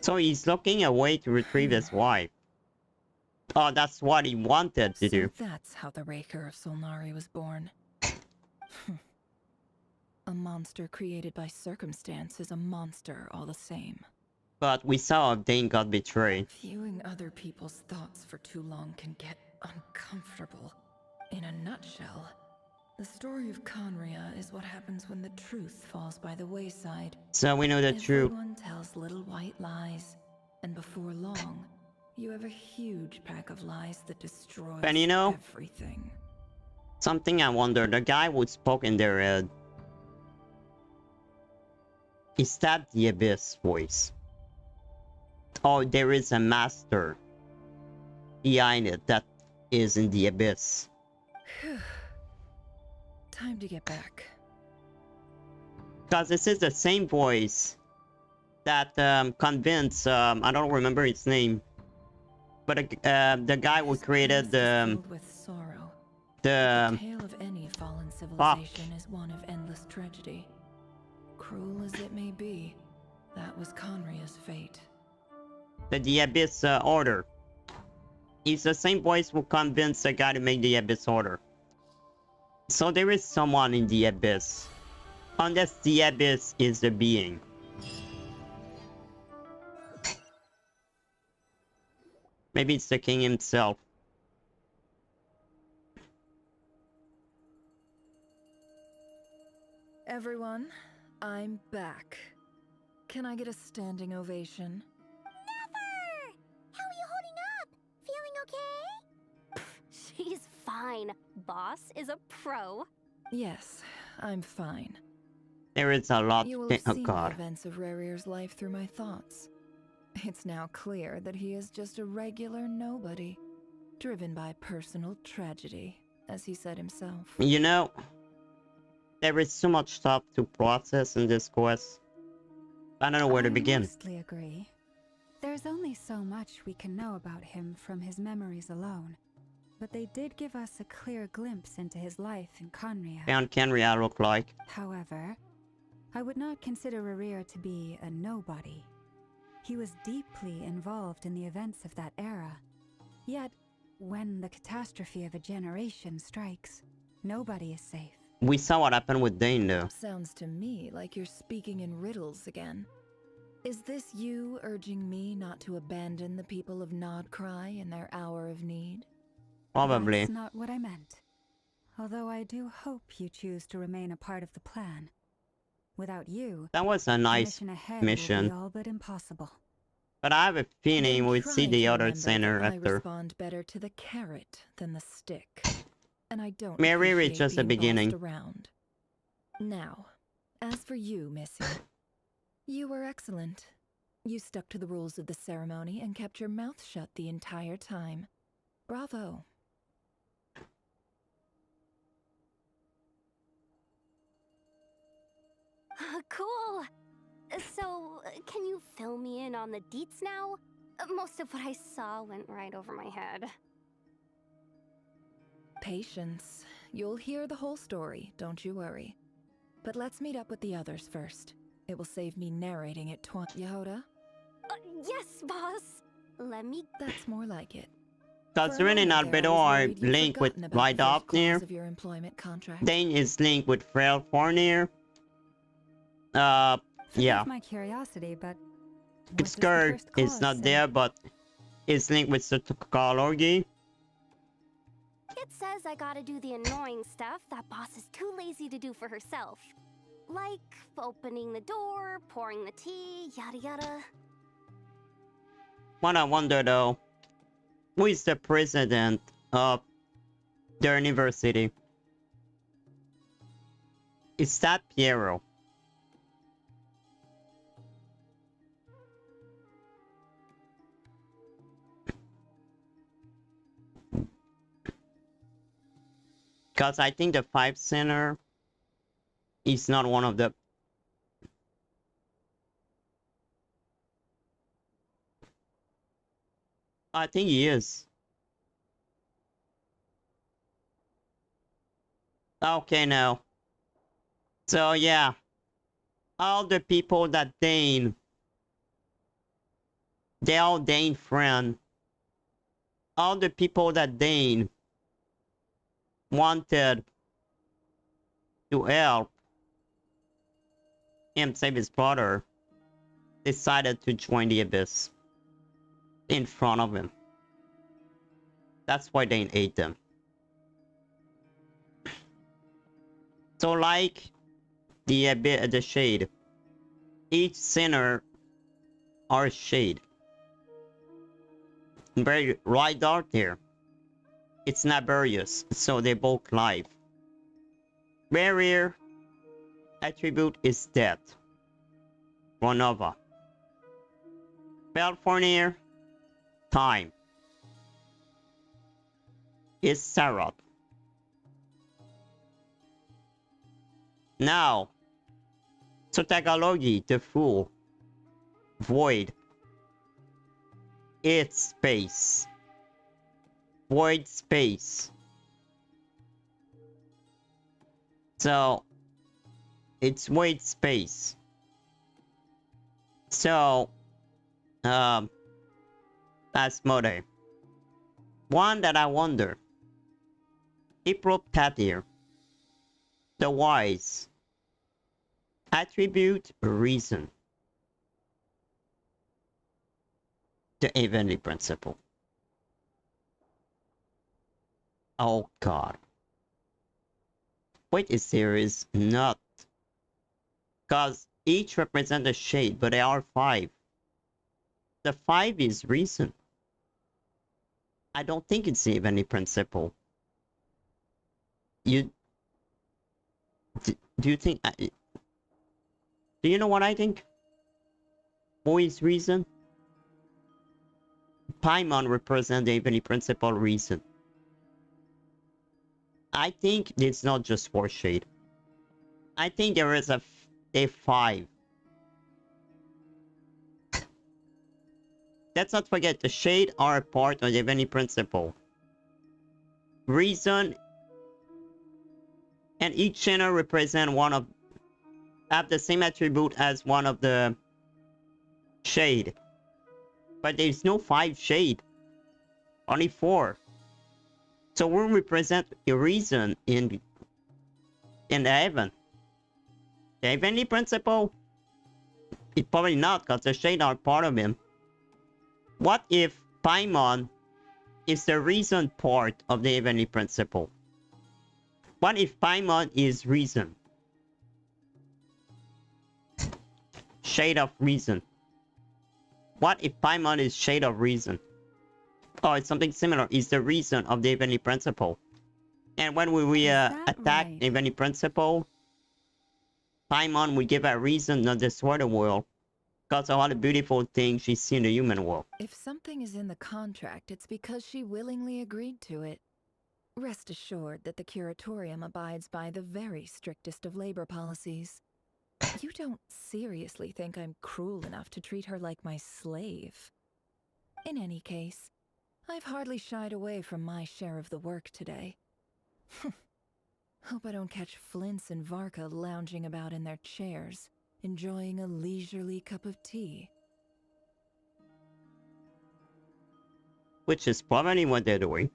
So he's looking a way to retrieve his wife. Oh, that's what he wanted to do. So that's how the Raker of Solnari was born. A monster created by circumstance is a monster all the same. But we saw Dane got betrayed. Viewing other people's thoughts for too long can get uncomfortable. In a nutshell, the story of Conria is what happens when the truth falls by the wayside. So we know the truth. Everyone tells little white lies, and before long, you have a huge pack of lies that destroys And you know, everything. something I wonder, the guy who spoke in their head, is that the Abyss voice? Oh, there is a master behind it that is in the Abyss. Time to get back. Because this is the same voice that convinced, I don't remember its name, but the guy who created the tale of any fallen civilization is one of endless tragedy. Cruel as it may be, that was Conria's fate. The Abyss Order. He's the same voice who convinced the guy to make the Abyss Order. So there is someone in the Abyss. Unless the Abyss is the being. Maybe it's the king himself. Everyone, I'm back. Can I get a standing ovation? Nefer! How are you holding up? Feeling okay? She's fine. Boss is a pro. Yes, I'm fine. There is a lot. You will have Oh seen god. the events of Rerir's life through my thoughts. It's now clear that he is just a regular nobody, driven by personal tragedy, as he said himself. You know, there is so much stuff to process in this quest. I don't know where to begin. I mostly agree. There's only so much we can know about him from his memories alone, but they did give us a clear glimpse into his life in Conria. And Kenria look like. However, I would not consider Rerir to be a nobody. He was deeply involved in the events of that era. Yet, when the catastrophe of a generation strikes, nobody is safe. We saw what happened with Dane though. Sounds to me like you're speaking in riddles again. Is this you urging me not to abandon the people of Nod-krai in their hour of need? Probably. That's not what I meant. Although I do hope you choose to remain a part of the plan. Without you, That was a nice mission. will be all but impossible. But I have a feeling we'll Try see the to other remember center that I after. respond better to the carrot than the stick. And I don't Mary is appreciate just a being beginning. bossed around. Now, as for you, Missy, you were excellent. You stuck to the rules of the ceremony and kept your mouth shut the entire time. Bravo. Cool. So, can you fill me in on the deets now? Most of what I saw went right over my head. Patience. You'll hear the whole story, don't you worry. But let's meet up with the others first. It will save me narrating it Yehoda? Yes, boss. Let me... That's more like it. Because For a really moment not there, I better was or worried you'd linked with forgotten about the Right fifth Up near. clause of your employment contract. Dane is linked with Frail Fornir. Yeah. Forgive my curiosity, but what does the Skirt first is clause not say? there, but it's linked with Sotokology. It says I gotta do the annoying stuff that boss is too lazy to do for herself. Like opening the door, pouring the tea, yada yada. What I wonder though, who is the president of the university? Is that Piero? Because I think the 5 center is not one of the... I think he is. Okay, no. So yeah, all the people that Dane They all Dane friend. All the people that Dane wanted to help him save his brother decided to join the Abyss in front of him. That's why Dane ate them. So like the shade, each sinner are a shade. Very right out there. It's Naburius, so they both live. Barrier attribute is death. Ronova. Belfornier, time. Is Sarot. Now, Sotagalogi, the fool. Void. It's space. Void space. So, it's void space. So, that's Mode. One that I wonder. Iprop the wise. Attribute reason. The heavenly principle. Oh god. Wait, is there is not. Because each represents a shade, but there are 5. The 5 is reason. I don't think it's the heavenly principle. Do you think... do you know what I think? Who is reason? Paimon represents the heavenly principle reason. I think it's not just 4 shade. I think there is a 5. Let's not forget the shade are a part of the heavenly principle. Reason and each channel represent one of have the same attribute as one of the shade. But there's no 5 shade. Only 4. So we represent a reason in the heaven. The heavenly principle? It's probably not, because the shade are part of him. What if Paimon is the reason part of the heavenly principle? What if Paimon is reason? Shade of reason. What if Paimon is shade of reason? Oh, it's something similar. It's the reason of the heavenly principle. And when we attack right? the heavenly principle, Paimon will give a reason not destroy the world. Because of all the beautiful things she sees in the human world. If something is in the contract, it's because she willingly agreed to it. Rest assured that the curatorium abides by the very strictest of labor policies. You don't seriously think I'm cruel enough to treat her like my slave? In any case, I've hardly shied away from my share of the work today. Hope I don't catch Flintz and Varka lounging about in their chairs, enjoying a leisurely cup of tea. Which is probably what they're doing.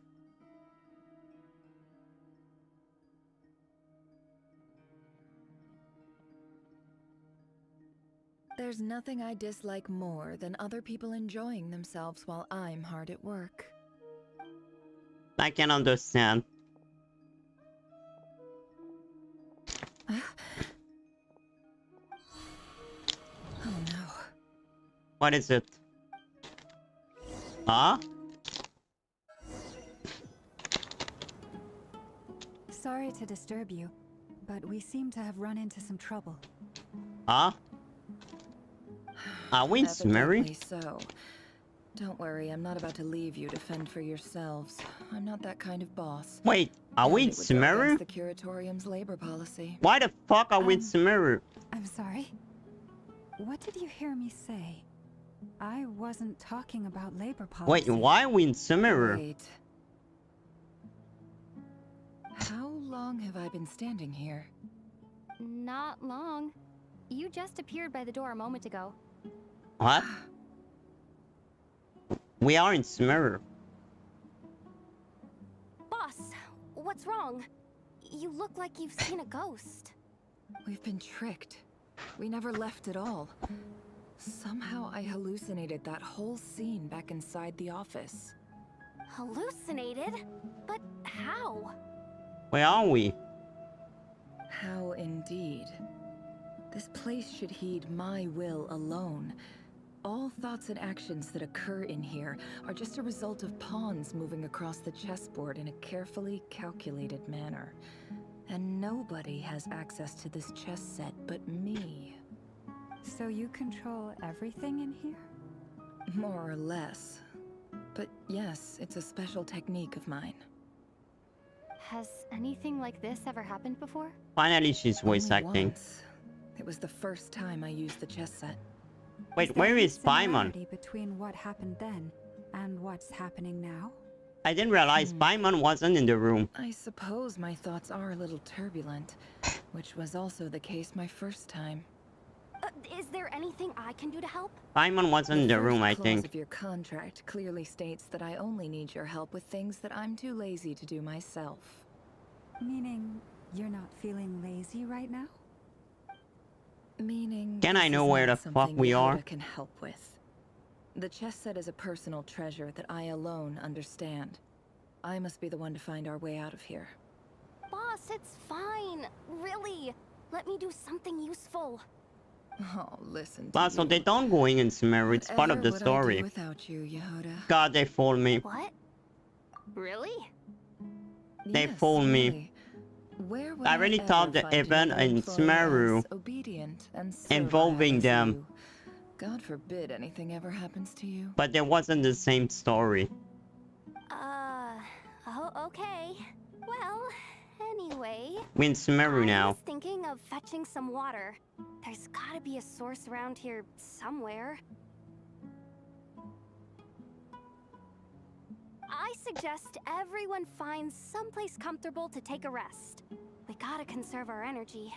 There's nothing I dislike more than other people enjoying themselves while I'm hard at work. I can understand. Oh no. What is it? Huh? Sorry to disturb you, but we seem to have run into some trouble. Huh? Are we in Sumeru? Evidently so. Don't worry, I'm not about to leave you to fend for yourselves. I'm not that kind of boss. Wait, are we in And it would go Sumeru? against the curatorium's labor policy. Why the fuck are we in Sumeru? I'm sorry. What did you hear me say? I wasn't talking about labor policy. Wait, why are we in Sumeru? Wait. How long have I been standing here? Not long. You just appeared by the door a moment ago. What? We are in Sumeru. Boss, what's wrong? You look like you've seen a ghost. We've been tricked. We never left at all. Somehow I hallucinated that whole scene back inside the office. Hallucinated? But how? Where are we? How indeed. This place should heed my will alone. All thoughts and actions that occur in here are just a result of pawns moving across the chessboard in a carefully calculated manner. And nobody has access to this chess set but me. So you control everything in here? More or less. But yes, it's a special technique of mine. Has anything like this ever happened before? Finally, she's voice Only acting. once. It was the first time I used the chess set. Wait, there where any is Paimon? similarity between what happened then and what's happening now? I didn't realize Paimon wasn't in the room. I suppose my thoughts are a little turbulent, which was also the case my first time. Is there anything I can do to help? Paimon wasn't in the first room, I clause think. of your contract clearly states that I only need your help with things that I'm too lazy to do myself. Meaning, you're not feeling lazy right now? Meaning, Can I this know is where not the fuck something we are? Yehuda can help with. The chess set is a personal treasure that I alone understand. I must be the one to find our way out of here. Boss, it's fine. Really. Let me do something useful. Oh, listen. But so they don't going in Sumeru, it's part of the Whatever would I story. do without you, Yehuda? God, they fooled me. What? Really? They Yes, fooled me. really. Where would I really ever thought the find event another in employee Sumeru as obedient and servile involving as them. you? God forbid anything ever happens to you. But there wasn't the same story. Oh, okay. Well, anyway. We're in Sumeru I now. was thinking of fetching some water. There's gotta be a source around here somewhere. I suggest everyone finds someplace comfortable to take a rest. We gotta conserve our energy.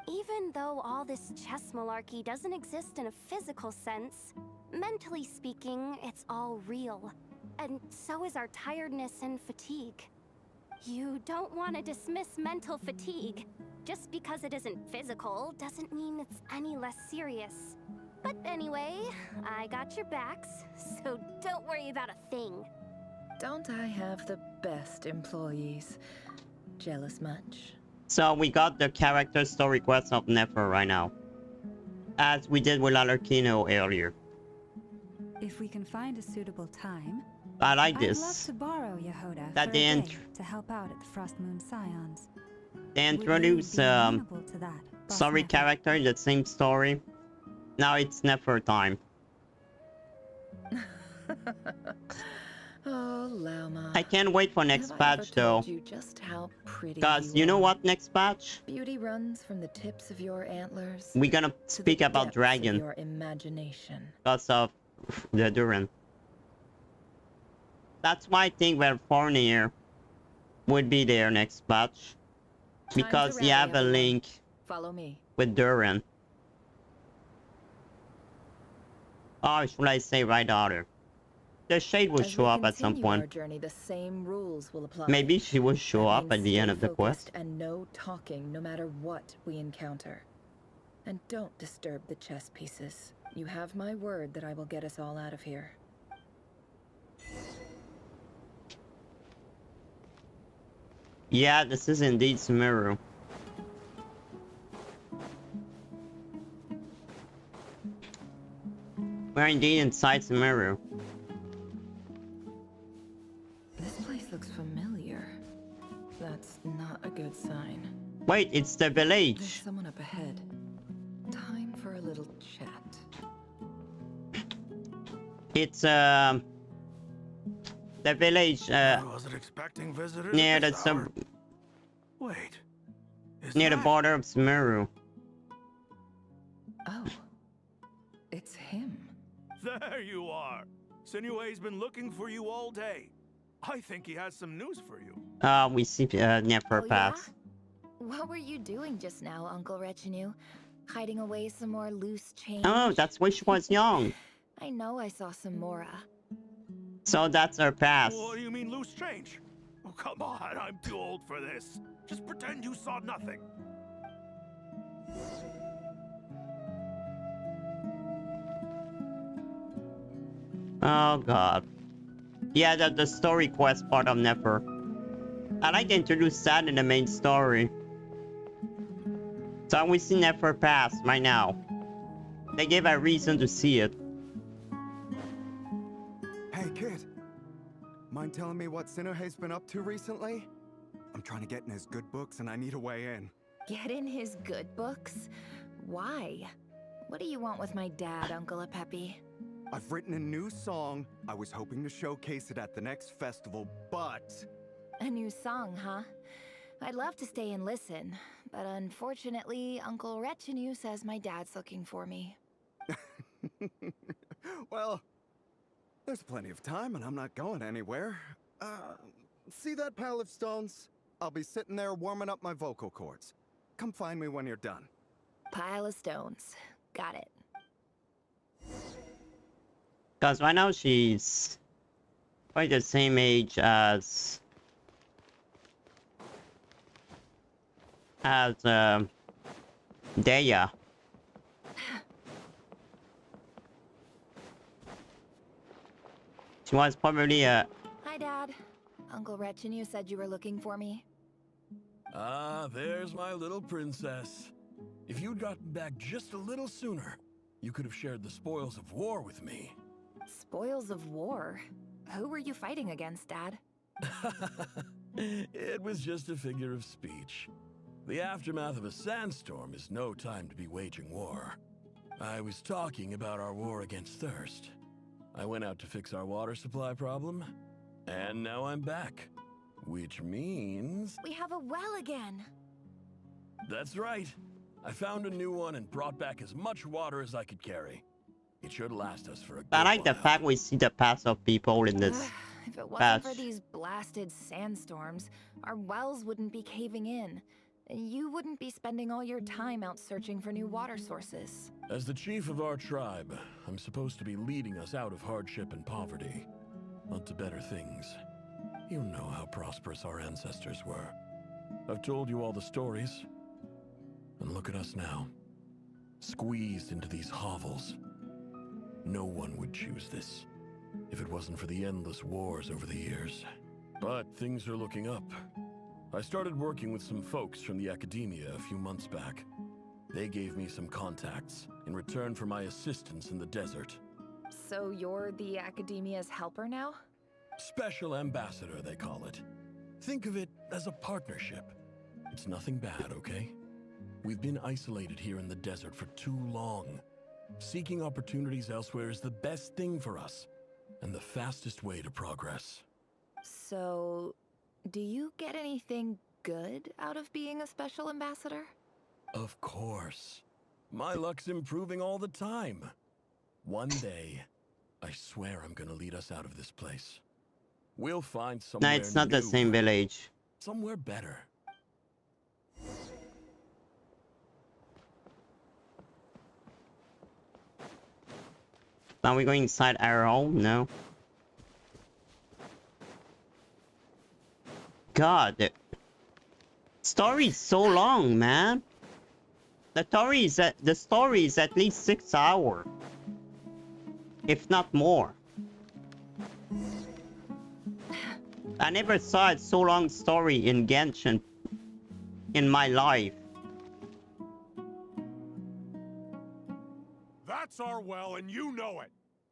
Even though all this chess malarkey doesn't exist in a physical sense, mentally speaking, it's all real. And so is our tiredness and fatigue. You don't want to dismiss mental fatigue. Just because it isn't physical doesn't mean it's any less serious. But anyway, I got your backs, so don't worry about a thing. Don't I have the best employees? Jealous much? So we got the character story quest of Nefer right now. As we did with Arlecchino earlier. If we can find a suitable time, I like I'd love this. to borrow Yehuda That for they a day to help out at the Frost Moon Scions. They Would you introduce be amenable to that, Boss sorry Nefer? character in the same story. Now it's Nefer time. Oh, Lama. I can't wait for next Have I ever patch though. told you just how pretty Cause you know are? what next patch? Beauty runs from the tips of your antlers We're gonna to the speak about depths of dragon your imagination. because of the Duran. That's why I think that Fournier would be there next patch. Time to Because you rally, have a everyone. link Follow me. with Duran. Or should I say right order? The Shade will As show we up at some continue our point. journey, the same rules will apply. Maybe she will show That up means at the end stay of the focused quest. And no talking, no matter what we encounter. And don't disturb the chess pieces. You have my word that I will get us all out of here. Yeah, this is indeed Sumeru. We're indeed inside Sumeru. This place looks familiar. That's not a good sign. Wait, it's the There's village. someone up ahead. Time for a little chat. It's the village I wasn't expecting visitors near at the this hour. sub Wait. Is near the that- border of Sumeru. Oh, it's him. There you are. Sinue's been looking for you all day. I think he has some news for you. We see Nefer Oh, pass. What were you doing just now, Uncle Retinue? Hiding away some more loose change? Oh, that's when she was young. I know I saw some Mora. So that's her past. What do you mean loose change? Oh, come on, I'm too old for this. Just pretend you saw nothing. Oh god. Yeah, the story quest part of Nefer. I like to introduce that in the main story. So we see Nefer pass right now. They gave a reason to see it. Hey, kid. Mind telling me what Sinuhe's been up to recently? I'm trying to get in his good books and I need a way in. Get in his good books? Why? What do you want with my dad, Uncle Apepi? I've written a new song. I was hoping to showcase it at the next festival, but... A new song, huh? I'd love to stay and listen, but unfortunately, Uncle Retinue says my dad's looking for me. Well, there's plenty of time and I'm not going anywhere. See that pile of stones? I'll be sitting there warming up my vocal cords. Come find me when you're done. Pile of stones. Got it. Because right now she's quite the same age as Deya. She was probably Hi, Dad. Uncle Retinue said you were looking for me. Ah, there's my little princess. If you'd gotten back just a little sooner, you could have shared the spoils of war with me. Spoils of war? Who were you fighting against, Dad? It was just a figure of speech. The aftermath of a sandstorm is no time to be waging war. I was talking about our war against thirst. I went out to fix our water supply problem, and now I'm back. Which means... We have a well again! That's right. I found a new one and brought back as much water as I could carry. It should last us for a good I like the while. fact we see the past of people in this. If it wasn't patch. for these blasted sandstorms, our wells wouldn't be caving in. And you wouldn't be spending all your time out searching for new water sources. As the chief of our tribe, I'm supposed to be leading us out of hardship and poverty, onto better things. You know how prosperous our ancestors were. I've told you all the stories. And look at us now. Squeezed into these hovels. No one would choose this, if it wasn't for the endless wars over the years. But things are looking up. I started working with some folks from the academia a few months back. They gave me some contacts in return for my assistance in the desert. So you're the academia's helper now? Special ambassador, they call it. Think of it as a partnership. It's nothing bad, okay? We've been isolated here in the desert for too long. Seeking opportunities elsewhere is the best thing for us, and the fastest way to progress. So, do you get anything good out of being a special ambassador? Of course. My luck's improving all the time. One day, I swear I'm gonna lead us out of this place. We'll find somewhere No, it's not the new, same village. somewhere better. Are we going inside our home? No. God, the story is so long, man. The story is at least 6 hours, if not more. I never saw a so long story in Genshin in my life. That's our well, and you know it.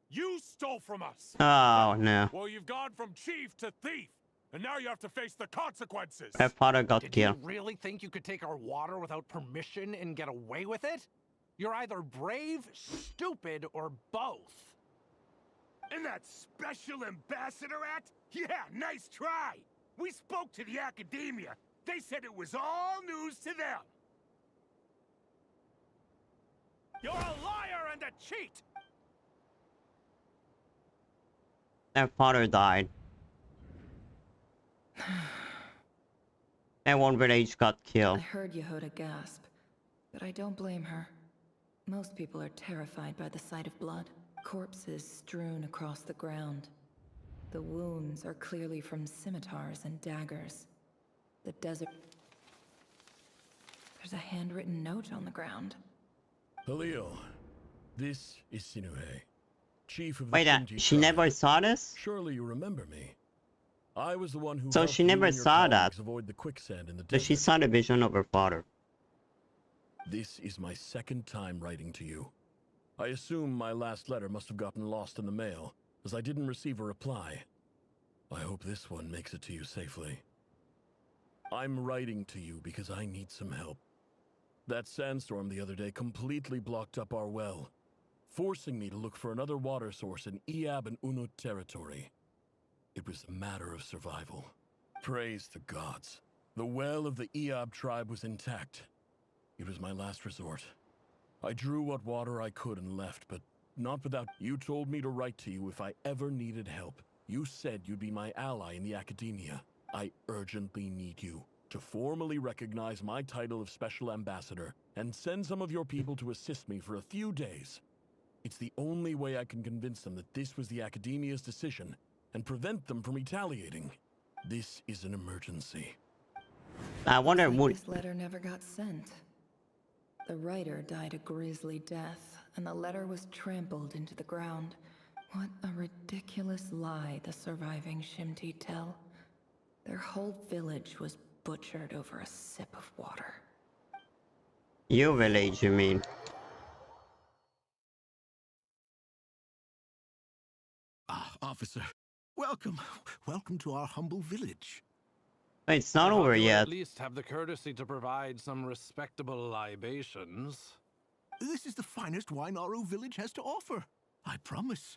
You stole from us. Oh no, Well, you've gone from chief to thief, and now you have to face the consequences. my father got Did killed. you really think you could take our water without permission and get away with it? You're either brave, stupid, or both. And that special ambassador act? Yeah, nice try. We spoke to the academia. They said it was all news to them. You're a liar and a cheat. Their father died. And one village got I killed. heard Yehuda gasp, but I don't blame her. Most people are terrified by the sight of blood, corpses strewn across the ground. The wounds are clearly from scimitars and daggers. The desert... There's a handwritten note on the ground. Halil, this is Sinuhe, chief of the Wait, Shinji she tribe. never saw this? Surely you remember me. I was the one who So helped she you never and your saw colleagues that. avoid the quicksand in the But desert. she saw the vision of her father. This is my second time writing to you. I assume my last letter must have gotten lost in the mail, as I didn't receive a reply. I hope this one makes it to you safely. I'm writing to you because I need some help. That sandstorm the other day completely blocked up our well, forcing me to look for another water source in Iab and Unut territory. It was a matter of survival. Praise the gods. The well of the Iab tribe was intact. It was my last resort. I drew what water I could and left, but not without... You told me to write to you if I ever needed help. You said you'd be my ally in the academia. I urgently need you to formally recognize my title of Special Ambassador and send some of your people to assist me for a few days. It's the only way I can convince them that this was the academia's decision and prevent them from retaliating. This is an emergency. I wonder Looks like would... this letter never got sent. The writer died a grisly death, and the letter was trampled into the ground. What a ridiculous lie the surviving Shimti tell. Their whole village was butchered over a sip of water. Your village, you mean? Ah, officer. Welcome. Welcome to our humble village. Wait, it's not I hope over you would yet. At least have the courtesy to provide some respectable libations. This is the finest wine Aru village has to offer. I promise.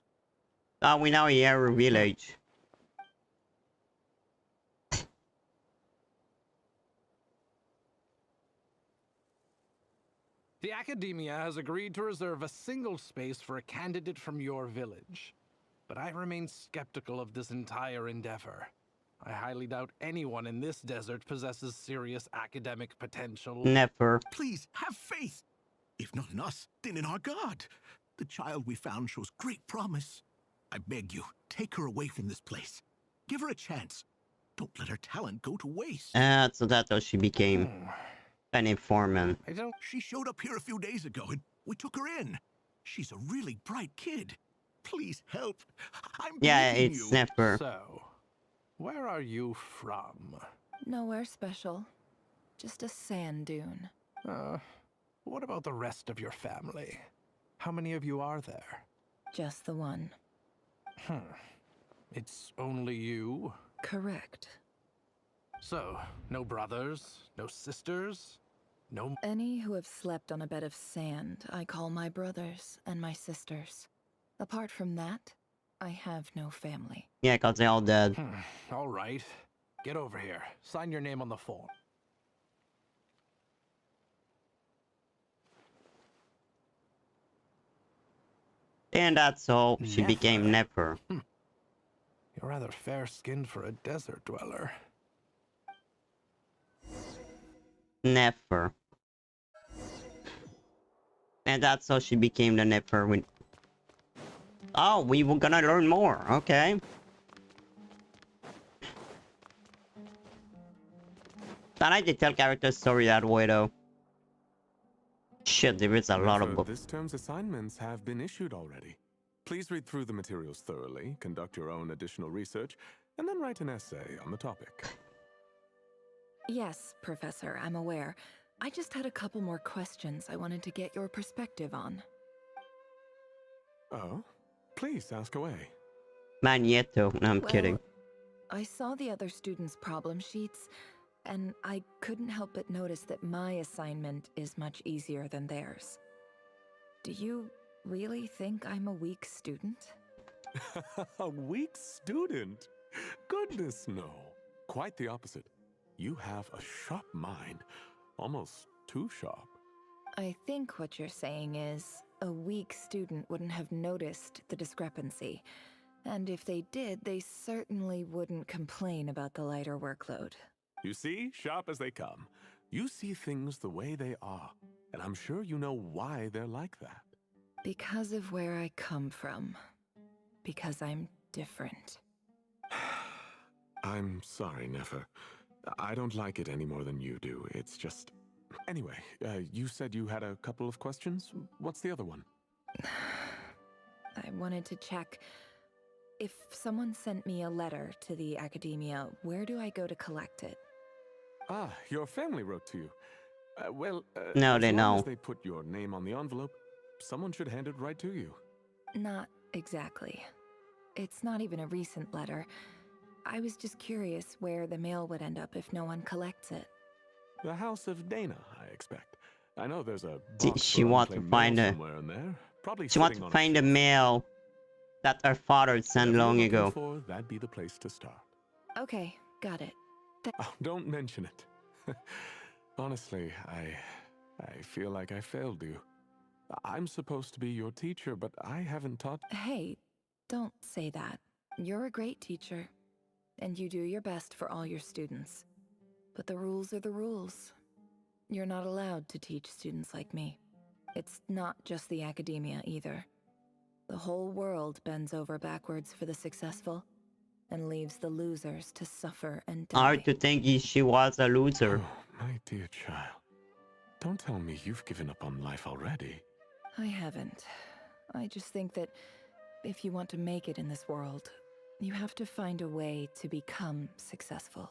Ah, we now hear a village. The Academia has agreed to reserve a single space for a candidate from your village. But I remain skeptical of this entire endeavor. I highly doubt anyone in this desert possesses serious academic potential. Never. Please, have faith. If not in us, then in our god. The child we found shows great promise. I beg you, take her away from this place. Give her a chance. Don't let her talent go to waste. So that's how she became an informant. I don't... She showed up here a few days ago and we took her in. She's a really bright kid. Please help. I'm Yeah, begging it's you. Nefer. So, where are you from? Nowhere special. Just a sand dune. What about the rest of your family? How many of you are there? Just the one. It's only you? Correct. So, no brothers, no sisters, no... Any who have slept on a bed of sand, I call my brothers and my sisters. Apart from that, I have no family. Yeah, cause they're all dead. All right. Get over here. Sign your name on the form. And that's how she became Nefer. You're rather fair-skinned for a desert dweller. Nefer. And that's how she became the Nefer. Oh, we were gonna learn more. Okay. I like to tell character story that way though. Shit, there is a lot of books. This term's assignments have been issued already. Please read through the materials thoroughly, conduct your own additional research, and then write an essay on the topic. Yes, Professor, I'm aware. I just had a couple more questions I wanted to get your perspective on. Oh? Please, ask away. Magneto. No, I'm kidding. I saw the other students' problem sheets, and I couldn't help but notice that my assignment is much easier than theirs. Do you really think I'm a weak student? A weak student? Goodness, no. Quite the opposite. You have a sharp mind. Almost too sharp. I think what you're saying is, a weak student wouldn't have noticed the discrepancy. And if they did, they certainly wouldn't complain about the lighter workload. You see, sharp as they come. You see things the way they are. And I'm sure you know why they're like that. Because of where I come from. Because I'm different. I'm sorry, Nefer. I don't like it any more than you do. It's just... Anyway, you said you had a couple of questions? What's the other one? I wanted to check. If someone sent me a letter to the academia, where do I go to collect it? Ah, your family wrote to you. No, as they long know. as they put your name on the envelope, someone should hand it right to you. Not exactly. It's not even a recent letter. I was just curious where the mail would end up if no one collects it. The House of Dana, I expect. I know there's a She- box she for want to unclaimed find mail a- somewhere in there. Probably She wants sitting to on a find the shelf. mail that her father sent Whatever you're long looking ago. for, that'd be the place to start. Okay, got it. Oh, don't mention it. Honestly, I feel like I failed you. I'm supposed to be your teacher, but I haven't taught... Hey, don't say that. You're a great teacher, and you do your best for all your students. But the rules are the rules. You're not allowed to teach students like me. It's not just the academia either. The whole world bends over backwards for the successful, and leaves the losers to suffer and die. Hard to think she was a loser. Oh, my dear child. Don't tell me you've given up on life already. I haven't. I just think that if you want to make it in this world, you have to find a way to become successful.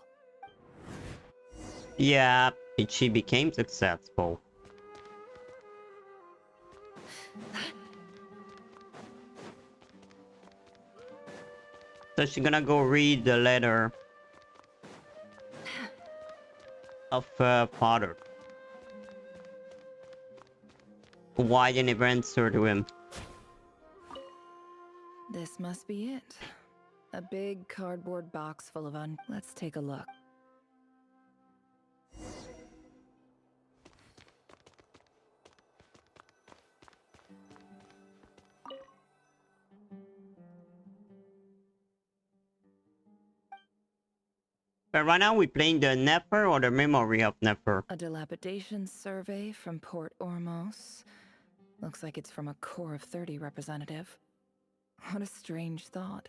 Yeah, she became successful. So she's gonna go read the letter of her father. Why didn't it answer to him? This must be it. A big cardboard box full of Let's take a look. But right now we're playing the Nefer or the memory of Nefer. A dilapidation survey from Port Ormos. Looks like it's from a Core of 30 representative. What a strange thought.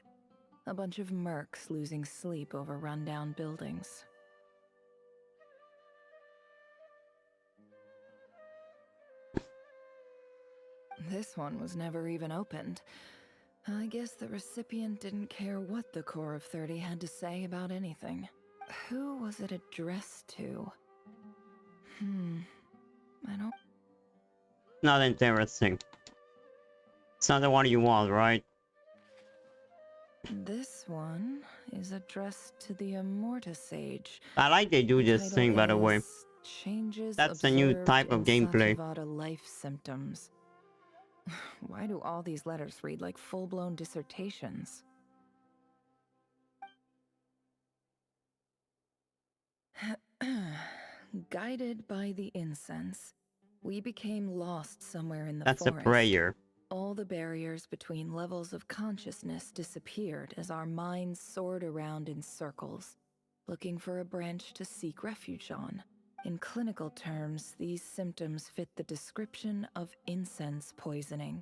A bunch of mercs losing sleep over rundown buildings. This one was never even opened. I guess the recipient didn't care what the Core of 30 had to say about anything. Who was it addressed to? I don't... Not interesting. It's not the one you want, right? This one is addressed to the Immorta Sage. I like they do this Title thing, by the way. is Changes That's a new Observed type of in gameplay. Satyavada Life Symptoms. Why do all these letters read like full-blown dissertations? Guided by the incense, we became lost somewhere in the That's forest. a prayer. All the barriers between levels of consciousness disappeared as our minds soared around in circles, looking for a branch to seek refuge on. In clinical terms, these symptoms fit the description of incense poisoning.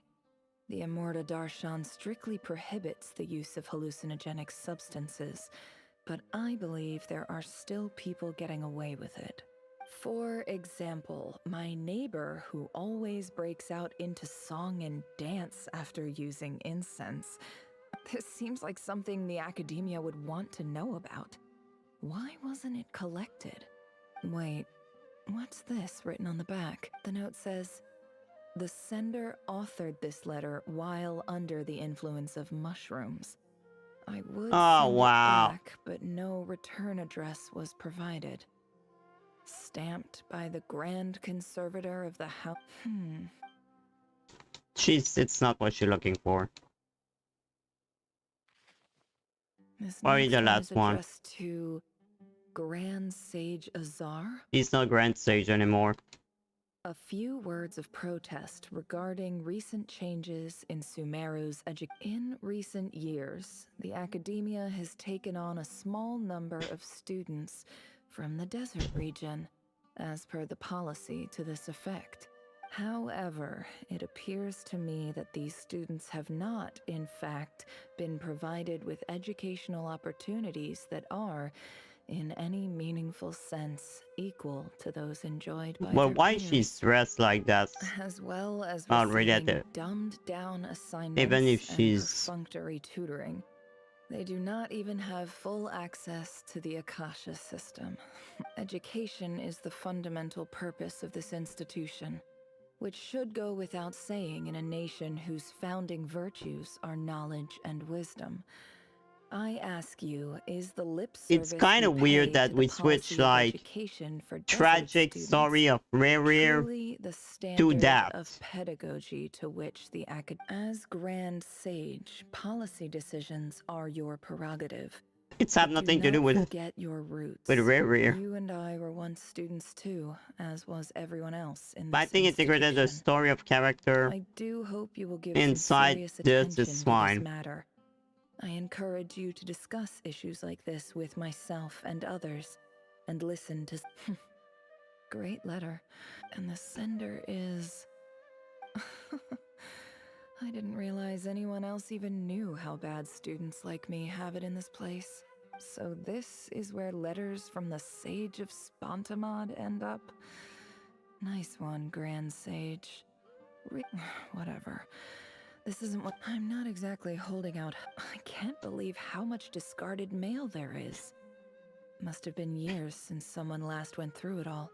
The Immorta Darshan strictly prohibits the use of hallucinogenic substances, but I believe there are still people getting away with it. For example, my neighbor who always breaks out into song and dance after using incense. This seems like something the academia would want to know about. Why wasn't it collected? Wait, what's this written on the back? The note says, "The sender authored this letter while under the influence of mushrooms." I would send it back, but no return address was provided. Stamped by the Grand Conservator of the House. It's not what you're looking for. This Or next the one last is one. addressed to Grand Sage Azar. He's not Grand Sage anymore. A few words of protest regarding recent changes in Sumeru's In recent years, the academia has taken on a small number of students from the desert region, as per the policy to this effect. However, it appears to me that these students have not, in fact, been provided with educational opportunities that are, in any meaningful sense, equal to those enjoyed by Well, their why peers, she's dressed like that? as well as Already at receiving the dumbed-down assignments even if and she's perfunctory tutoring. They do not even have full access to the Akasha system. Education is the fundamental purpose of this institution, which should go without saying in a nation whose founding virtues are knowledge and wisdom. I ask you, is the lip service it's kind we of weird pay that to we the switch policy of like education for desert tragic students story of Rare truly the to standard that. of pedagogy to which the as Grand Sage, policy decisions are your prerogative? It's have But nothing do to do not with forget your roots. Rare. You and I were once students too, as was everyone else in But I this think integrated the institution. story of character I do hope you will give inside some serious this attention is to fine. this matter. I encourage you to discuss issues like this with myself and others, and listen to... Great letter. And the sender is... I didn't realize anyone else even knew how bad students like me have it in this place. So this is where letters from the Sage of Spontamod end up? Nice one, Grand Sage. Whatever. This isn't what... I'm not exactly holding out. I can't believe how much discarded mail there is. Must have been years since someone last went through it all.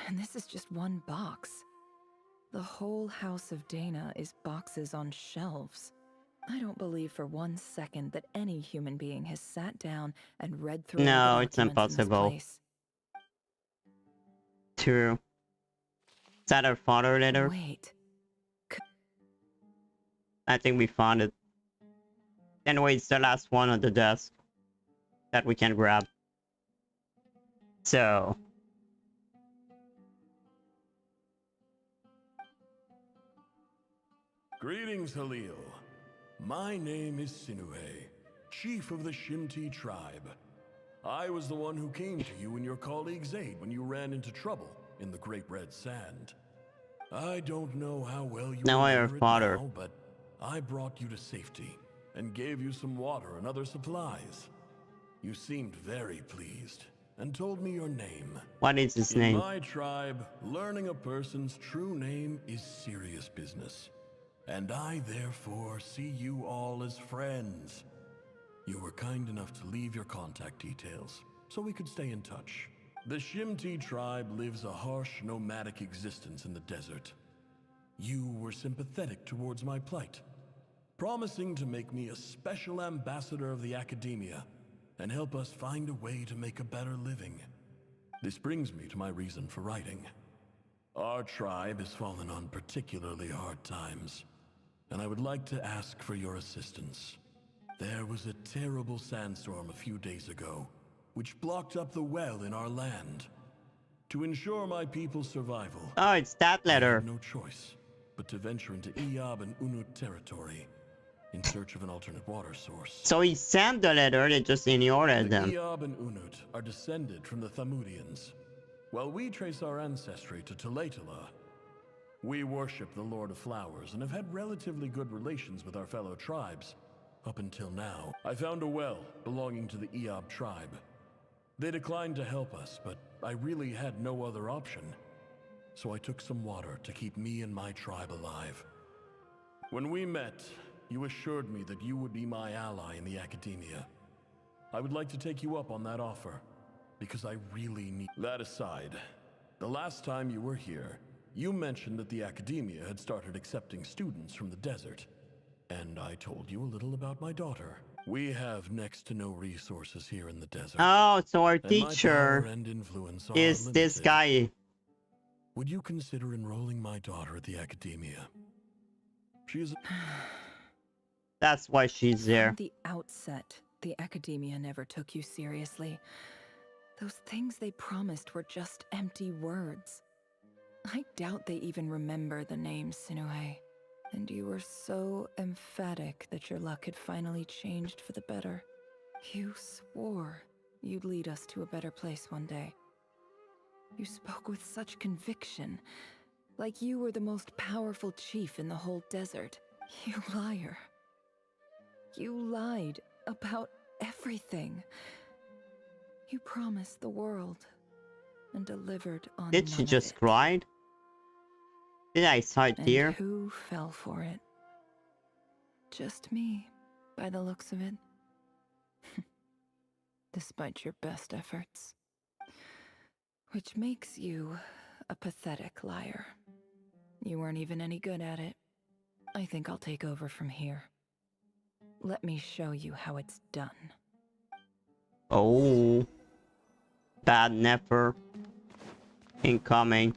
And this is just one box. The whole house of Dana is boxes on shelves. I don't believe for 1 second that any human being has sat down and read through No, all the it's documents in this impossible. place. True. Is that our father letter? Wait. I think we found it. Anyway, it's the last one on the desk that we can grab. So... Greetings, Halil. My name is Sinuhe, chief of the Shimti tribe. I was the one who came to you and your colleague's aid when you ran into trouble in the Great Red Sand. I don't know how well you Now I remember have it father. now, but I brought you to safety and gave you some water and other supplies. You seemed very pleased and told me your name. What is his In name? my tribe, learning a person's true name is serious business. And I therefore see you all as friends. You were kind enough to leave your contact details, so we could stay in touch. The Shimti tribe lives a harsh, nomadic existence in the desert. You were sympathetic towards my plight, promising to make me a special ambassador of the academia and help us find a way to make a better living. This brings me to my reason for writing. Our tribe has fallen on particularly hard times, and I would like to ask for your assistance. There was a terrible sandstorm a few days ago, which blocked up the well in our land. To ensure my people's survival, Oh, it's that I letter. had no choice but to venture into Iyab and Unut territory in search of an alternate water source. So he sent the letter, they just ignored The them. Iyab and Unut are descended from the Thamudians, while we trace our ancestry to Tulatala. We worship the Lord of Flowers and have had relatively good relations with our fellow tribes, up until now. I found a well belonging to the Iyab tribe. They declined to help us, but I really had no other option. So I took some water to keep me and my tribe alive. When we met, you assured me that you would be my ally in the academia. I would like to take you up on that offer, because I really need... That aside, the last time you were here, you mentioned that the academia had started accepting students from the desert, and I told you a little about my daughter. We have next to no resources here in the desert. Oh, so our and my power teacher and influence are is this limited. guy. Would you consider enrolling my daughter at the academia? She is... That's why she's there. From the outset, the academia never took you seriously. Those things they promised were just empty words. I doubt they even remember the name Sinuhe. And you were so emphatic that your luck had finally changed for the better. You swore you'd lead us to a better place one day. You spoke with such conviction, Like you were the most powerful chief in the whole desert. You liar. You lied about everything. You promised the world and delivered on Did she none of just it. cry? Did I sigh And tear? who fell for it? Just me, by the looks of it. Despite your best efforts. Which makes you a pathetic liar. You weren't even any good at it. I think I'll take over from here. Let me show you how it's done. Oh. Bad Nefer. Incoming.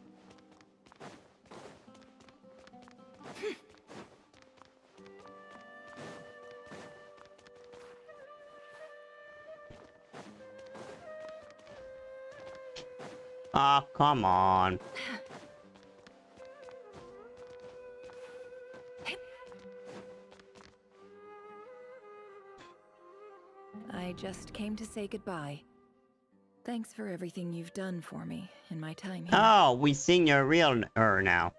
Ah, come on. I just came to say goodbye. Thanks for everything you've done for me in my time here. Oh, we sing your real her now.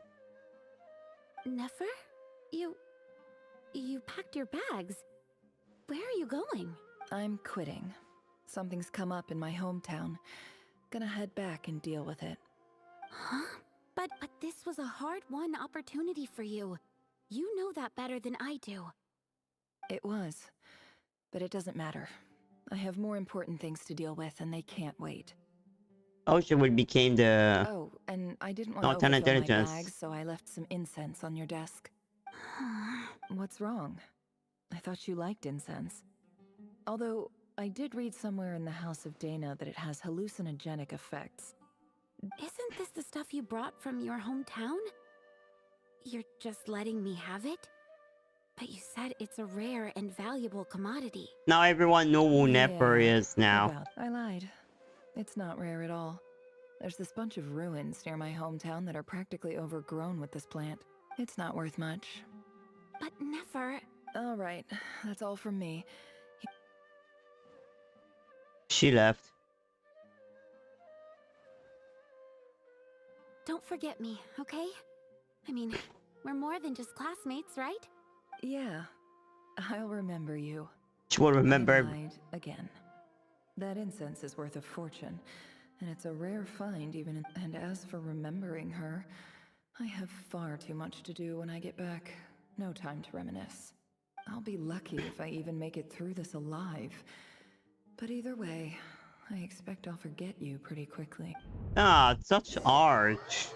Nefer? You packed your bags. Where are you going? I'm quitting. Something's come up in my hometown. Gonna head back and deal with it. Huh? But this was a hard-won opportunity for you. You know that better than I do. It was. But it doesn't matter. I have more important things to deal with and they can't wait. Ocean would became the Oh, and I didn't want to Lieutenant overfill my Diligence. bags, so I left some incense on your desk. What's wrong? I thought you liked incense. Although, I did read somewhere in the House of Dana that it has hallucinogenic effects. Isn't this the stuff you brought from your hometown? You're just letting me have it? But you said it's a rare and valuable commodity. Now everyone know who Nefer Yeah, is now. I lied. It's not rare at all. There's this bunch of ruins near my hometown that are practically overgrown with this plant. It's not worth much. But Nefer... All right, that's all from me. She left. Don't forget me, okay? I mean, we're more than just classmates, right? Yeah, I'll remember you. She will remember. I lied again. That incense is worth a fortune, and it's a rare find even. And as for remembering her, I have far too much to do when I get back. No time to reminisce. I'll be lucky if I even make it through this alive. But either way, I expect I'll forget you pretty quickly. Ah, such arch.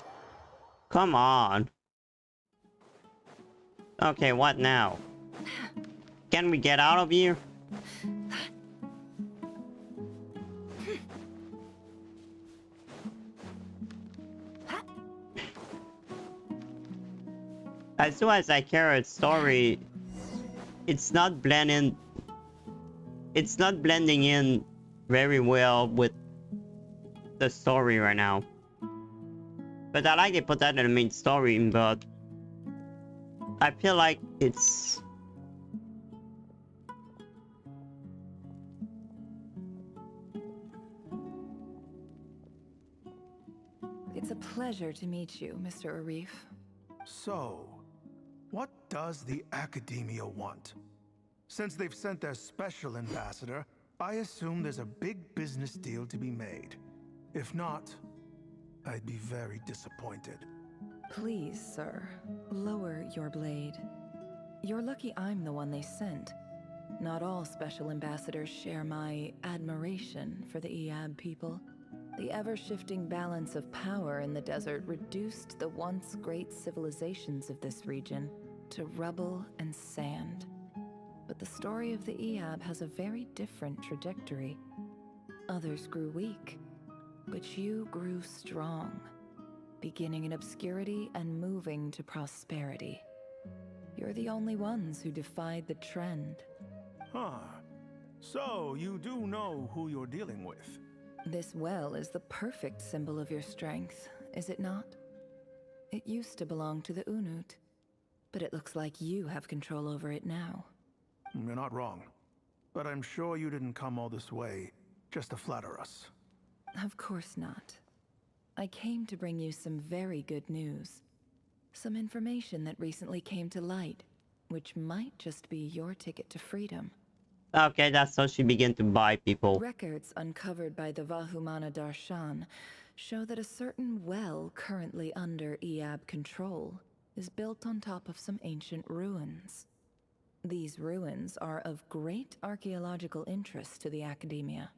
Come on. Okay, what now? Can we get out of here? As soon as I carry a story, it's not blending. It's not blending in very well with the story right now. But I like it, put that in the main story, but I feel like it's... It's a pleasure to meet you, Mr. Arif. So, what does the Academia want? Since they've sent their special ambassador, I assume there's a big business deal to be made. If not, I'd be very disappointed. Please, sir, lower your blade. You're lucky I'm the one they sent. Not all special ambassadors share my admiration for the Eab people. The ever-shifting balance of power in the desert reduced the once great civilizations of this region to rubble and sand. But the story of the Eab has a very different trajectory. Others grew weak, but you grew strong, beginning in obscurity and moving to prosperity. You're the only ones who defied the trend. Huh. So, you do know who you're dealing with? This well is the perfect symbol of your strength, is it not? It used to belong to the Unut, but it looks like you have control over it now. You're not wrong. But I'm sure you didn't come all this way just to flatter us. Of course not. I came to bring you some very good news. Some information that recently came to light, which might just be your ticket to freedom. Okay, that's how she began to buy people. Records uncovered by the Vahumana Darshan show that a certain well currently under Eab control is built on top of some ancient ruins. These ruins are of great archaeological interest to the Academia.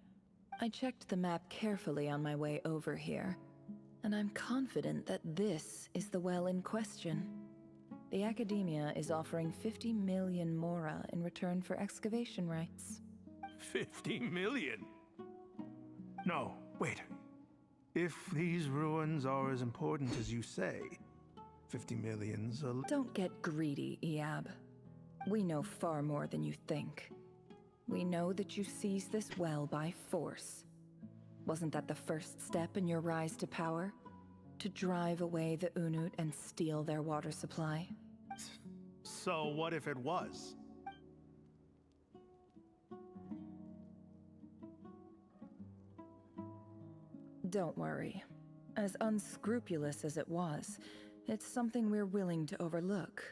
I checked the map carefully on my way over here, and I'm confident that this is the well in question. The Academia is offering 50 million mora in return for excavation rights. 50 million? No, wait. If these ruins are as important as you say, 50 million's a... Don't get greedy, Eab. We know far more than you think. We know that you seized this well by force. Wasn't that the first step in your rise to power? To drive away the Unut and steal their water supply? So what if it was? Don't worry. As unscrupulous as it was, it's something we're willing to overlook.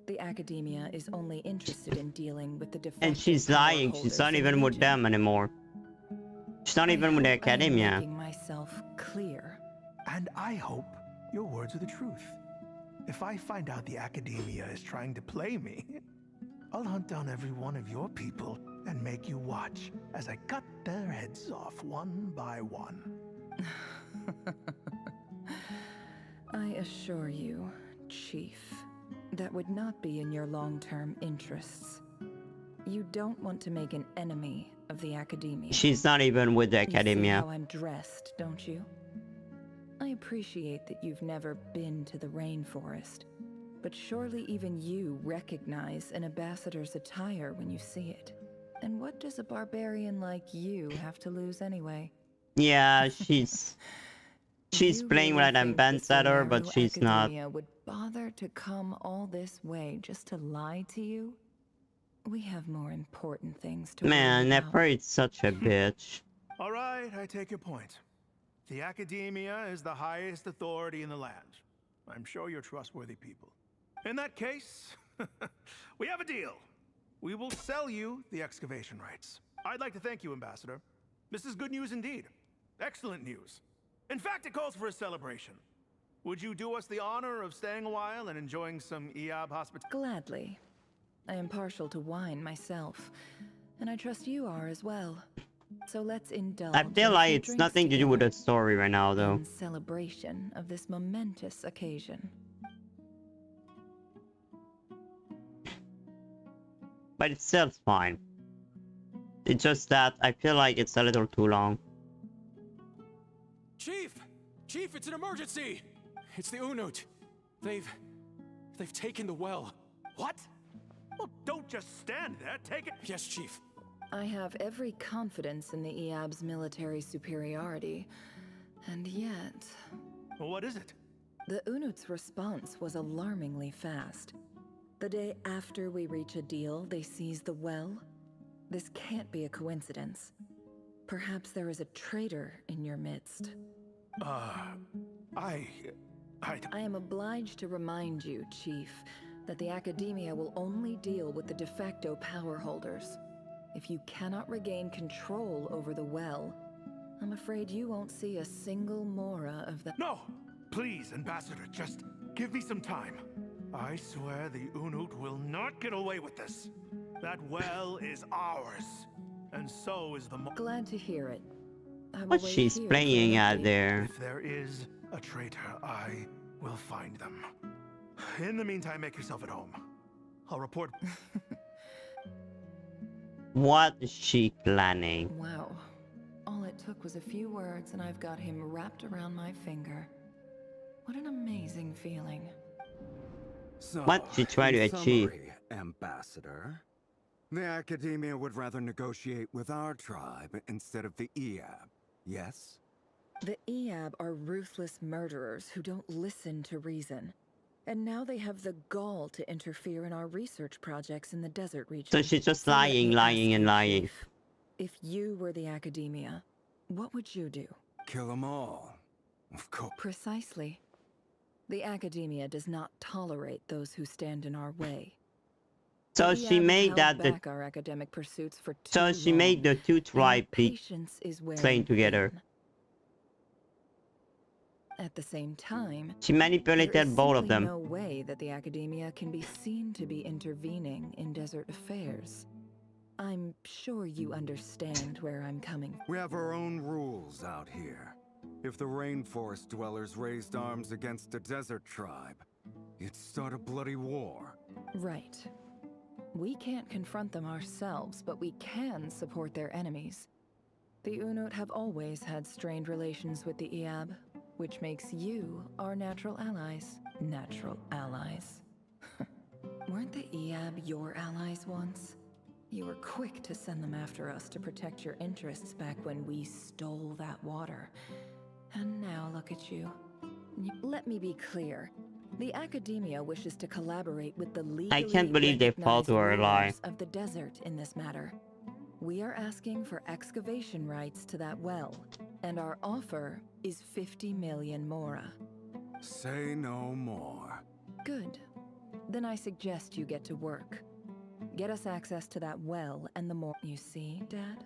The Academia is only interested in dealing with the And she's lying. She's not even with them anymore. She's not even with the Academia. Making myself clear. And I hope your words are the truth. If I find out the Academia is trying to play me, I'll hunt down every one of your people and make you watch as I cut their heads off one by one. I assure you, Chief, that would not be in your long-term interests. You don't want to make an enemy of the Academia. She's not even with the Academia. You see how I'm dressed, don't you? I appreciate that you've never been to the rainforest, but surely even you recognize an ambassador's attire when you see it. And what does a barbarian like you have to lose anyway? Yeah, she's playing with an ambassador, but she's not. Academia would bother to come all this way just to lie to you? We have more important things to Man, worry about. Nefer is such a bitch. All right, I take your point. The Academia is the highest authority in the land. I'm sure you're trustworthy people. In that case, we have a deal. We will sell you the excavation rights. I'd like to thank you, Ambassador. This is good news indeed. Excellent news. In fact, it calls for a celebration. Would you do us the honor of staying a while and enjoying some Eab hospitality? Gladly. I am partial to wine myself, and I trust you are as well. So let's indulge. I feel like it's nothing to do with the story right now, though. In celebration of this momentous occasion. But it's still fine. It's just that I feel like it's a little too long. Chief! Chief, it's an emergency! It's the Unut. They've taken the well. What? Well, don't just stand there. Take it. Yes, Chief. I have every confidence in the Eab's military superiority, and yet... Well, what is it? The Unut's response was alarmingly fast. The day after we reach a deal, they seize the well. This can't be a coincidence. Perhaps there is a traitor in your midst. I am obliged to remind you, Chief, that the Academia will only deal with the de facto power holders. If you cannot regain control over the well, I'm afraid you won't see a single mora of the— No! Please, Ambassador, just give me some time. I swear the Unut will not get away with this. That well is ours. And so is the Glad to hear it. What she's playing at there. If there is a traitor, I will find them. In the meantime, make yourself at home. I'll report. What is she planning? Wow. All it took was a few words and I've got him wrapped around my finger. What an amazing feeling. So, What she trying to in achieve? summary, Ambassador, the Academia would rather negotiate with our tribe instead of the Eab, yes? The Eab are ruthless murderers who don't listen to reason. And now they have the gall to interfere in our research projects in the desert region. So she's just So let lying, me lying, ask and you, lying. Chief, if you were the Academia, what would you do? Kill them all, of course. Precisely. The academia does not tolerate those who stand in our way. So We she have made held that the back our academic pursuits for too so she long, made the two and our tribes be patience is wearing playing together. thin. At the same time, She there manipulated is both of simply them. no way that the academia can be seen to be intervening in desert affairs. I'm sure you understand where I'm coming from. We have our own rules out here. If the rainforest dwellers raised arms against a desert tribe, it'd start a bloody war. Right. We can't confront them ourselves, but we can support their enemies. The Unut have always had strained relations with the Iab, which makes you our natural allies. Natural allies. Weren't the Iab your allies once? You were quick to send them after us to protect your interests back when we stole that water. And now look at you. Let me be clear. The academia wishes to collaborate with the legally I can't believe they fall to her lie. rulers of the desert in this matter. We are asking for excavation rights to that well, and our offer is 50 million mora. Say no more. Good. Then I suggest you get to work. Get us access to that well, and the more... You see, Dad?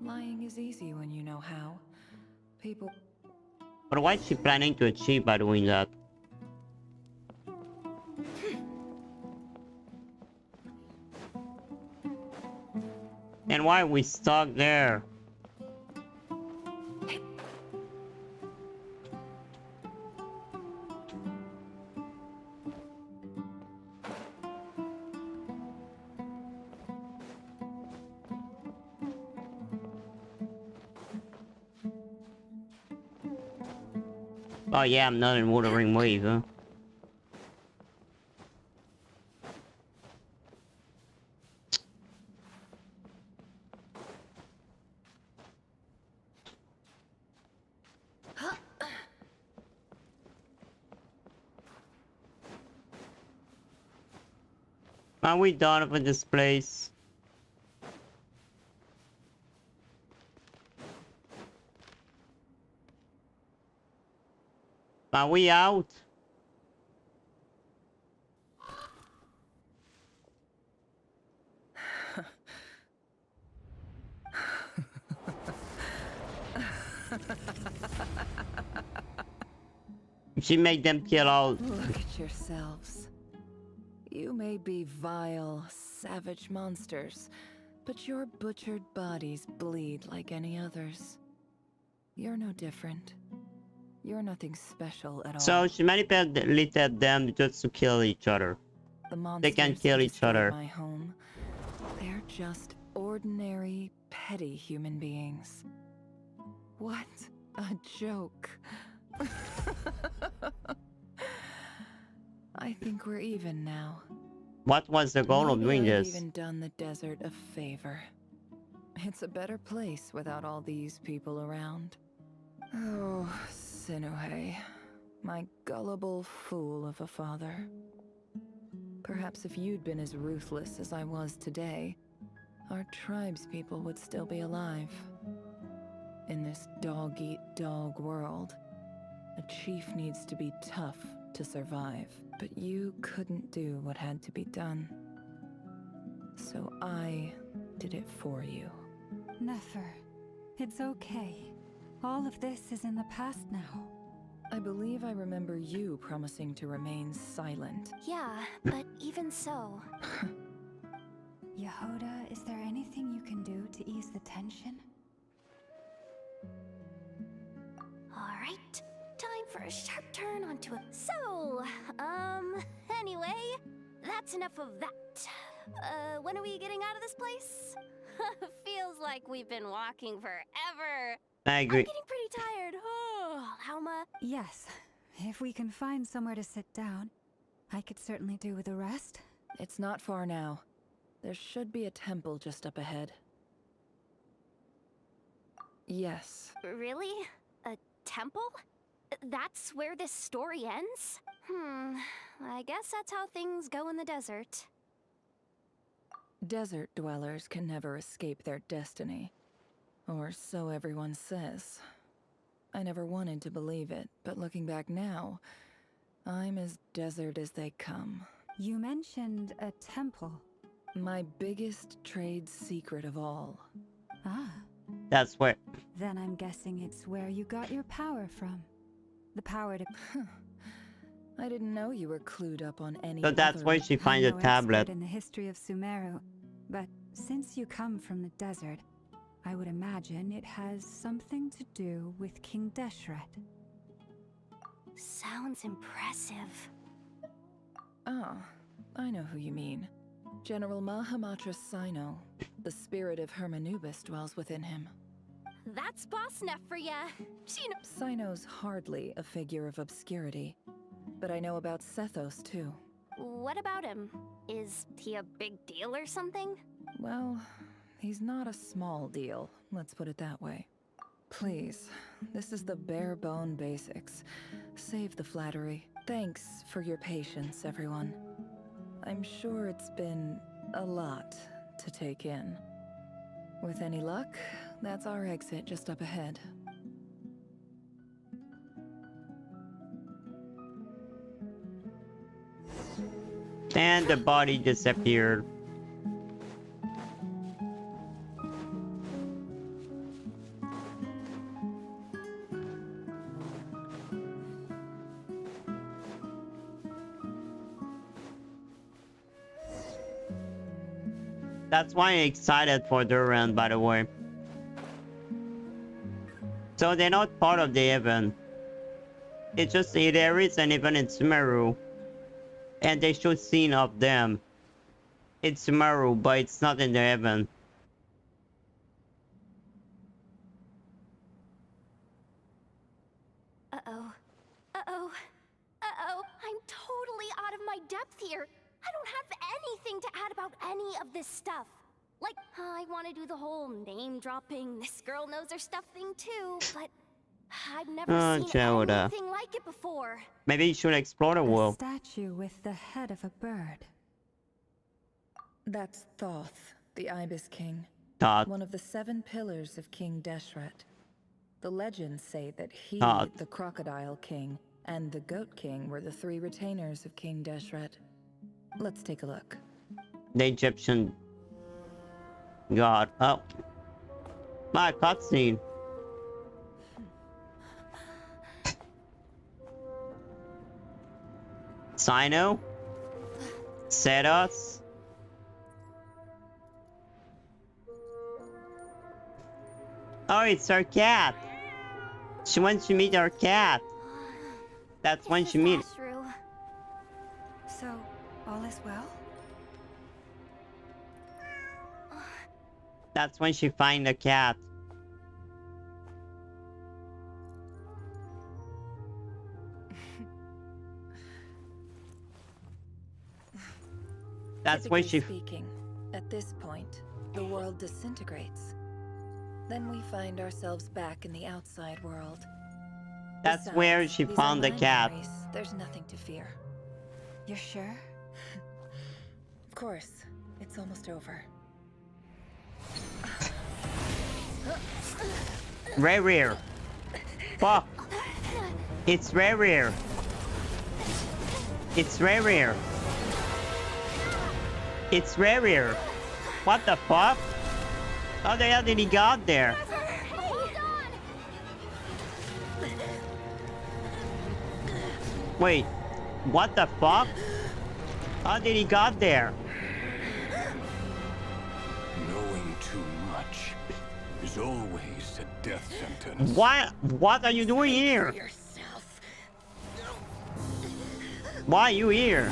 Lying is easy when you know how. People... But what is she planning to achieve by doing that? And why are we stuck there? Oh yeah, I'm not in Wuthering Wave, huh? Are we done with this place? Are we out? She made them kill all. Look at yourselves. You may be vile, savage monsters, but your butchered bodies bleed like any others. You're no different. You're nothing special at all. So she manipulated them just to kill each other. The monsters They can kill who each destroyed other. My home. They're just ordinary, petty human beings. What a joke. I think we're even now. What was the goal of Maybe doing I've this? even done the desert a favor. It's a better place without all these people around. Oh, Sinuhe, my gullible fool of a father. Perhaps if you'd been as ruthless as I was today, our tribespeople would still be alive. In this dog-eat-dog world, a chief needs to be tough to survive. But you couldn't do what had to be done. So I did it for you. Nefer, it's okay. All of this is in the past now. I believe I remember you promising to remain silent. Yeah, but even so... Yehoda, is there anything you can do to ease the tension? Alright, time for a sharp turn onto a... So, anyway, that's enough of that. When are we getting out of this place? Feels like we've been walking forever. I agree. I'm getting pretty tired. Oh, Alma. Yes. If we can find somewhere to sit down, I could certainly do with a rest. It's not far now. There should be a temple just up ahead. Yes. Really? A temple? That's where this story ends? I guess that's how things go in the desert. Desert dwellers can never escape their destiny. Or so everyone says. I never wanted to believe it, but looking back now, I'm as desert as they come. You mentioned a temple. My biggest trade secret of all. Ah. That's where. Then I'm guessing it's where you got your power from. The power to... I didn't know you were clued up on any So that's other... where she finds I'm the no tablet. expert in the history of Sumeru, but since you come from the desert, I would imagine it has something to do with King Deshret. Sounds impressive. Ah, I know who you mean. General Mahamatra Sino. The spirit of Hermanubis dwells within him. That's boss Nefer for ya. Sino's hardly a figure of obscurity, but I know about Sethos too. What about him? Is he a big deal or something? Well, he's not a small deal, let's put it that way. Please, this is the bare bone basics. Save the flattery. Thanks for your patience, everyone. I'm sure it's been a lot to take in. With any luck, that's our exit just up ahead. And the body disappeared. That's why I'm excited for Duran, by the way. So they're not part of the event. It's just there is an event in Sumeru. And they show scene of them. It's Sumeru, but it's not in the event. Uh-oh. Uh-oh. Uh-oh. I'm totally out of my depth here. I don't have anything to add about any of this stuff. Like, I want to do the whole name-dropping, this girl knows her stuff thing too, but I've never seen anything like it before. Maybe you should explore the world. A statue with the head of a bird. That's Thoth, the Ibis King. Thoth. One of the 7 pillars of King Deshret. The legends say that he, Thoth. the Crocodile King, and the Goat King were the 3 retainers of King Deshret. Let's take a look. The Egyptian god. Oh. My cutscene. Sino? Sethos? Oh, it's her cat. She wants to meet her cat. That's when she meets. So, all is well? That's when she finds the cat. That's when she... Speaking, at this point, the world disintegrates. Then we find ourselves back in the outside world. That's Besides, where she these found the are my cat. memories. There's nothing to fear. You're sure? Of course. It's almost over. Rare. Fuck. It's rare. It's rare. It's rare. What the fuck? How the hell did he got there? Wait, what the fuck? How did he got there? Knowing too much is always a death sentence. What are you doing here? Why are you here?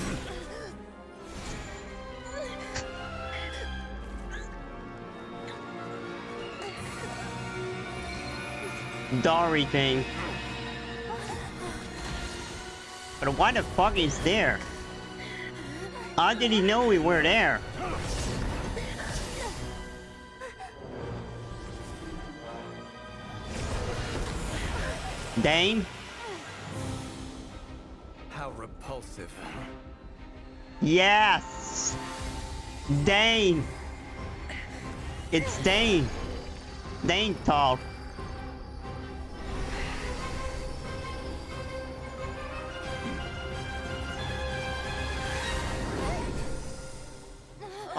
Dory thing. But why the fuck is there? How did he know we were there? Dane? How repulsive. Yes! Dane! It's Dane! Dane talk.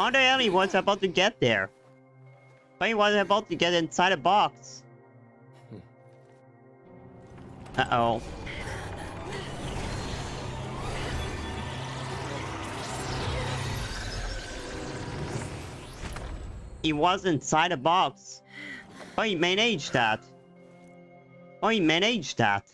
On the hell he was about to get there. But he was about to get inside a box. Uh-oh. He was inside a box. Oh, he managed that. Oh, he managed that.